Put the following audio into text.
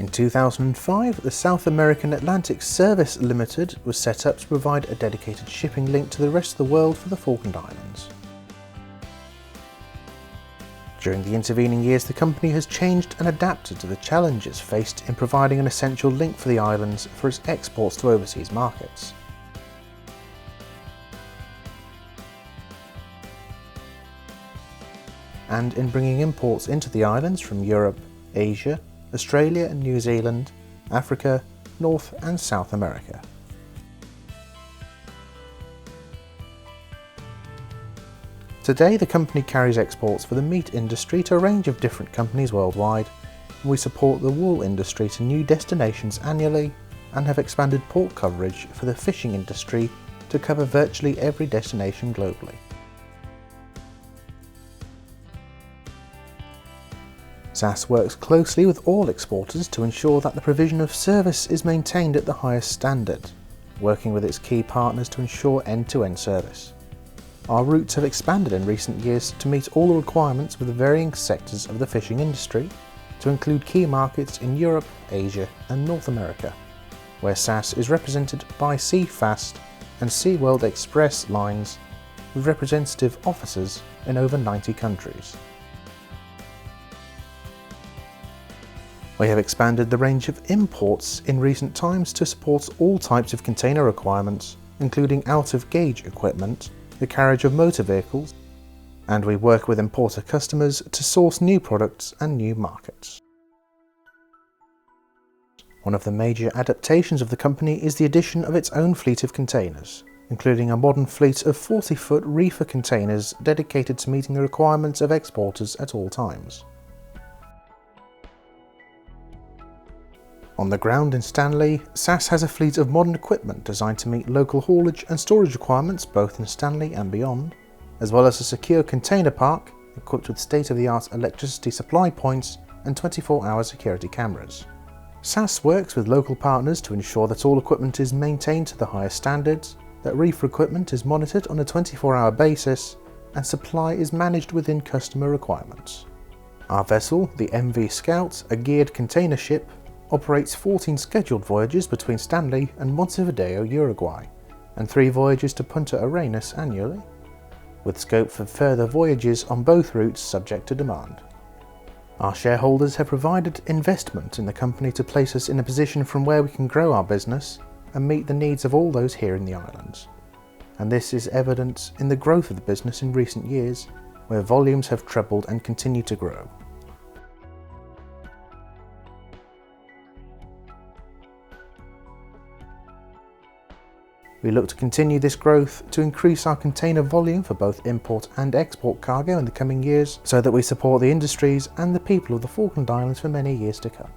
In 2005, the South American Atlantic Service Limited was set up to provide a dedicated shipping link to the rest of the world for the Falkland Islands. During the intervening years, the company has changed and adapted to the challenges faced in providing an essential link for the islands for its exports to overseas markets. And in bringing imports into the islands from Europe, Asia, Australia and New Zealand, Africa, North and South America. Today the company carries exports for the meat industry to a range of different companies worldwide, and we support the wool industry to new destinations annually and have expanded port coverage for the fishing industry to cover virtually every destination globally. SAS works closely with all exporters to ensure that the provision of service is maintained at the highest standard, working with its key partners to ensure end-to-end service. Our routes have expanded in recent years to meet all the requirements with the varying sectors of the fishing industry, to include key markets in Europe, Asia and North America, where SAS is represented by SeaFast and SeaWorld Express lines with representative offices in over 90 countries. We have expanded the range of imports in recent times to support all types of container requirements, including out-of-gauge equipment, the carriage of motor vehicles, and we work with importer customers to source new products and new markets. One of the major adaptations of the company is the addition of its own fleet of containers, including a modern fleet of 40-foot reefer containers dedicated to meeting the requirements of exporters at all times. On the ground in Stanley, SAS has a fleet of modern equipment designed to meet local haulage and storage requirements both in Stanley and beyond, as well as a secure container park equipped with state-of-the-art electricity supply points and 24-hour security cameras. SAS works with local partners to ensure that all equipment is maintained to the highest standards, that reefer equipment is monitored on a 24-hour basis, and supply is managed within customer requirements. Our vessel, the MV Scout, a geared container ship, operates 14 scheduled voyages between Stanley and Montevideo, Uruguay, and 3 voyages to Punta Arenas annually, with scope for further voyages on both routes subject to demand. Our shareholders have provided investment in the company to place us in a position from where we can grow our business and meet the needs of all those here in the islands. And this is evident in the growth of the business in recent years, where volumes have trebled and continue to grow. We look to continue this growth to increase our container volume for both import and export cargo in the coming years, so that we support the industries and the people of the Falkland Islands for many years to come.